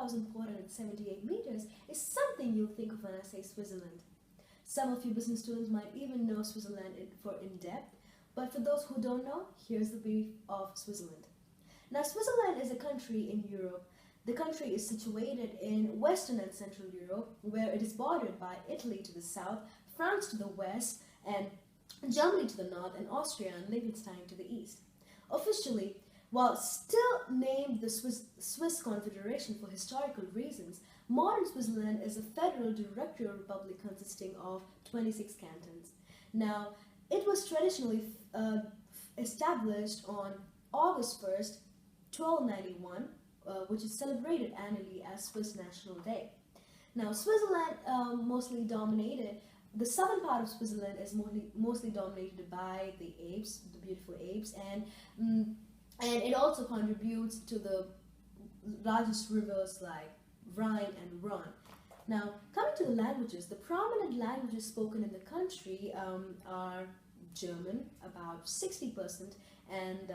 2,478 meters is something you'll think of when I say Switzerland. Some of you business students might even know Switzerland in depth, but for those who don't know, here's the brief of Switzerland. Now, Switzerland is a country in Europe. The country is situated in Western and Central Europe, where it is bordered by Italy to the south, France to the west, and Germany to the north, and Austria and Liechtenstein to the east. Officially, while still named the Swiss Confederation for historical reasons, modern Switzerland is a federal directorial republic consisting of 26 cantons. Now, it was traditionally established on August 1st, 1291, which is celebrated annually as Swiss National Day. Now, Switzerland the southern part of Switzerland is mostly dominated by the Alps, the beautiful Alps, and it also contributes to the largest rivers like Rhine and Rhone. Now, coming to the languages, the prominent languages spoken in the country are German, about 60%, and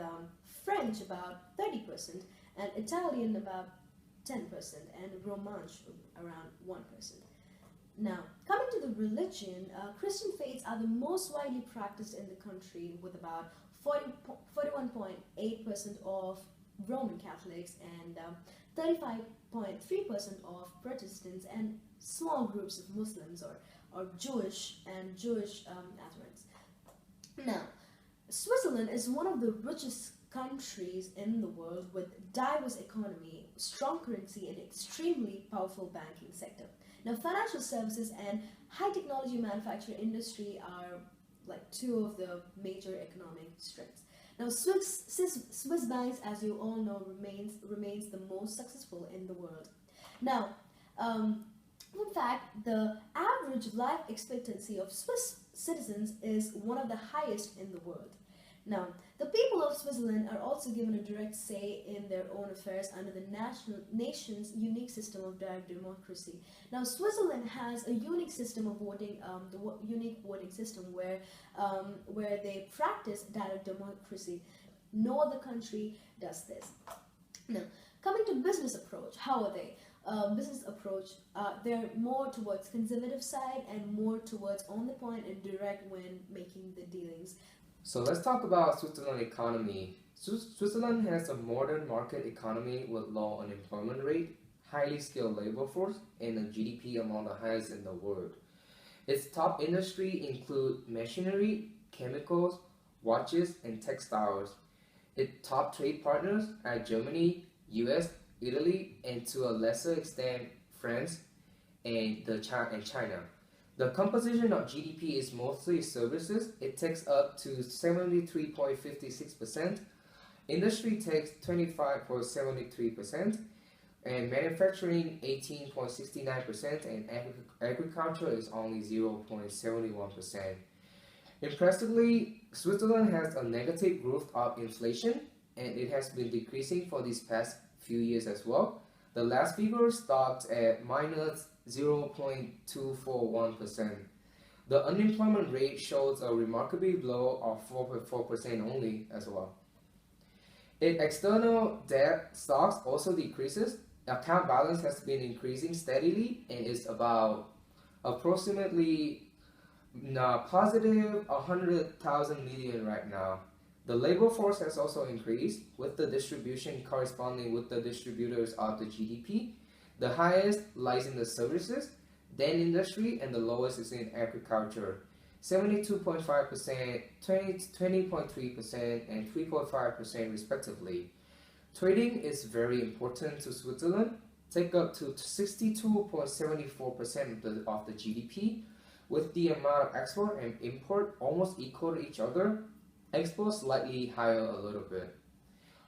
French, about 30%, and Italian, about 10%, and Romansh, around 1%. Now, coming to the religion, Christian faiths are the most widely practiced in the country, with about 41.8% of Roman Catholics and 35.3% of Protestants, and small groups of Muslims or Jewish adherents. Now, Switzerland is one of the richest countries in the world with diverse economy, strong currency, and extremely powerful banking sector. Now, financial services and high technology manufacturing industry are like two of the major economic strengths. Now, Swiss banks, as you all know, remains the most successful in the world. Now, in fact, the average life expectancy of Swiss citizens is one of the highest in the world. Now, the people of Switzerland are also given a direct say in their own affairs under the nation's unique system of direct democracy. Now, Switzerland has a unique system of voting, unique voting system where they practice direct democracy. No other country does this. Now, coming to business approach, how are they? Business approach, they're more towards conservative side and more towards on the point and direct when making the dealings. So let's talk about Switzerland economy. Switzerland has a modern market economy with low unemployment rate, highly skilled labor force, and a GDP among the highest in the world. Its top industry include machinery, chemicals, watches, and textiles. Its top trade partners are Germany, US, Italy, and to a lesser extent France and China. The composition of GDP is mostly services. It takes up to 73.56%. Industry takes 25.73%, and manufacturing 18.69%, and agriculture is only 0.71%. Impressively, Switzerland has a negative growth of inflation, and it has been decreasing for these past few years as well. The last figure stopped at minus 0.241%. The unemployment rate shows a remarkably low of 4.4% only as well. Its external debt stocks also decreases. Account balance has been increasing steadily and is about approximately positive 100,000 million right now. The labor force has also increased, with the distribution corresponding with the distributors of the GDP. The highest lies in the services, then industry, and the lowest is in agriculture. 72.5%, 20.3%, and 3.5% respectively. Trading is very important to Switzerland, take up to 62.74% of the GDP, with the amount of export and import almost equal to each other. Export slightly higher a little bit.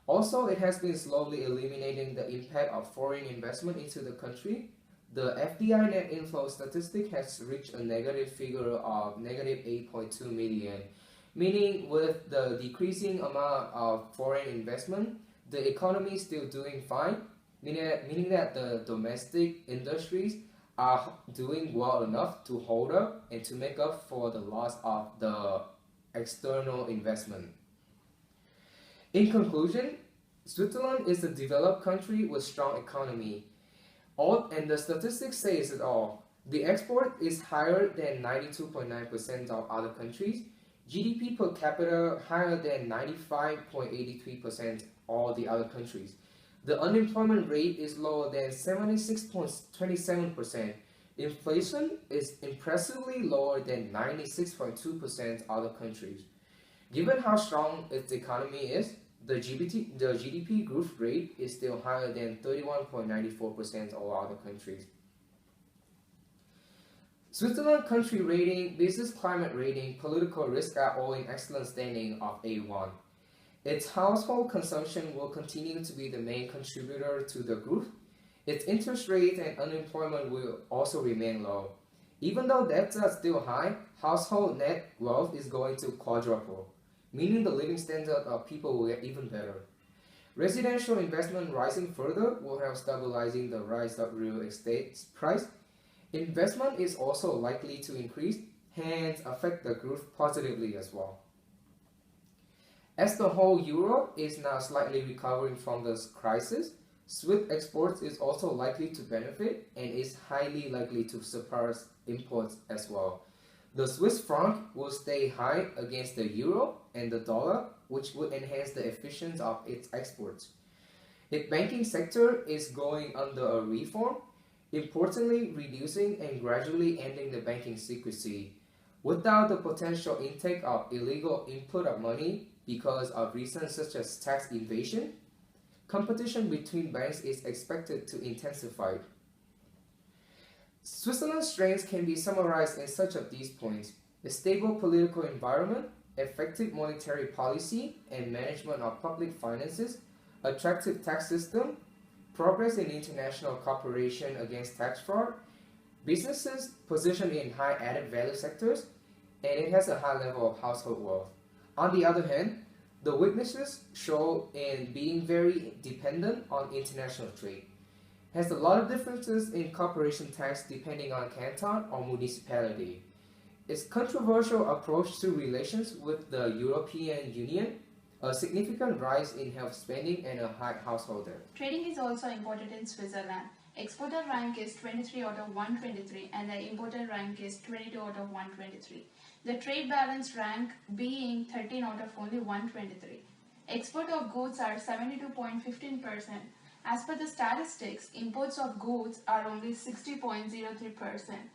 Also, it has been slowly eliminating the impact of foreign investment into the country. The FDI net inflow statistic has reached a negative figure of negative 8.2 million, meaning with the decreasing amount of foreign investment, the economy is still doing fine, meaning that the domestic industries are doing well enough to hold up and to make up for the loss of the external investment. In conclusion, Switzerland is a developed country with strong economy. And the statistics says it all. The export is higher than 92.9% of other countries. GDP per capita higher than 95.83% all the other countries. The unemployment rate is lower than 76.27%. Inflation is impressively lower than 96.2% other countries. Given how strong its economy is, the GDP growth rate is still higher than 31.94% of all other countries. Switzerland country rating, business climate rating, political risk are all in excellent standing of A1. Its household consumption will continue to be the main contributor to the growth. Its interest rate and unemployment will also remain low. Even though debts are still high, household net wealth is going to quadruple, meaning the living standard of people will get even better. Residential investment rising further will help stabilizing the rise of real estate price. Investment is also likely to increase, hence affect the growth positively as well. As the whole Europe is now slightly recovering from this crisis, Swiss exports is also likely to benefit and is highly likely to surpass imports as well. The Swiss franc will stay high against the euro and the dollar, which will enhance the efficiency of its exports. Its banking sector is going under a reform, importantly reducing and gradually ending the banking secrecy. Without the potential intake of illegal input of money because of reasons such as tax evasion, competition between banks is expected to intensify. Switzerland's strengths can be summarized in such of these points: a stable political environment, effective monetary policy and management of public finances, attractive tax system, progress in international cooperation against tax fraud, businesses positioned in high added value sectors, and it has a high level of household wealth. On the other hand, the weaknesses show in being very dependent on international trade. Has a lot of differences in corporation tax depending on canton or municipality. Its controversial approach to relations with the European Union, a significant rise in health spending and a high household debt. Trading is also important in Switzerland. Exporter rank is 23 out of 123 and the importer rank is 22 out of 123. The trade balance rank being 13 out of only 123. Export of goods are 72.15%. As per the statistics, imports of goods are only 60.03%.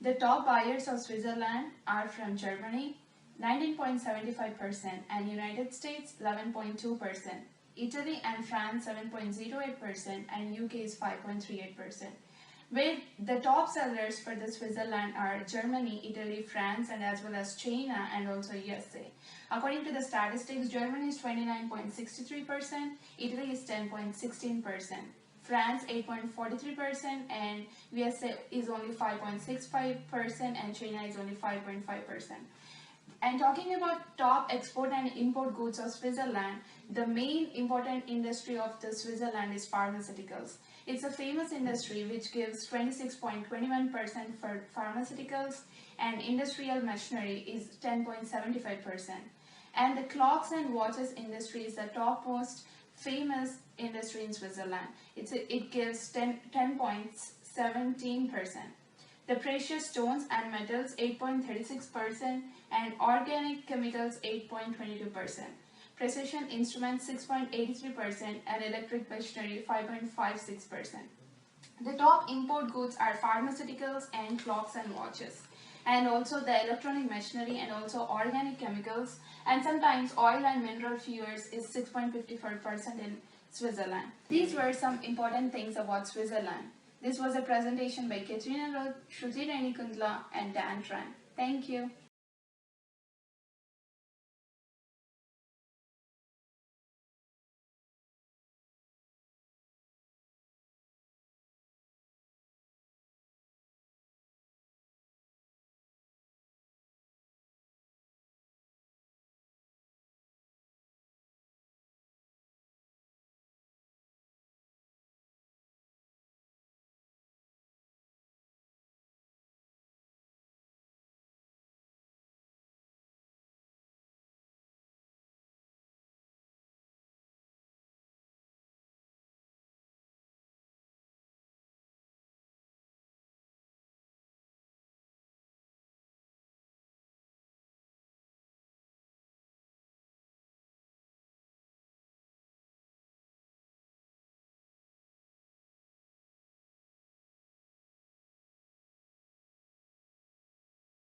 The top buyers of Switzerland are from Germany, 19.75%, and United States, 11.2%. Italy and France, 7.08%, and UK is 5.38%. Where the top sellers for the Switzerland are Germany, Italy, France, and as well as China and also USA. According to the statistics, Germany is 29.63%, Italy is 10.16%, France 8.43%, and USA is only 5.65%, and China is only 5.5%. And talking about top export and import goods of Switzerland, the main important industry of the Switzerland is pharmaceuticals. It's a famous industry which gives 26.21% for pharmaceuticals, and industrial machinery is 10.75%. And the clocks and watches industry is the topmost famous industry in Switzerland. It gives 10.17%. The precious stones and metals 8.36% and organic chemicals 8.22%. Precision instruments 6.83% and electric machinery 5.56%. The top import goods are pharmaceuticals and clocks and watches, and also the electronic machinery and also organic chemicals, and sometimes oil and mineral fuels is 6.54% in Switzerland. These were some important things about Switzerland. This was a presentation by Katrina Roth, Shruti Renikundla and Dan Tran. Thank you.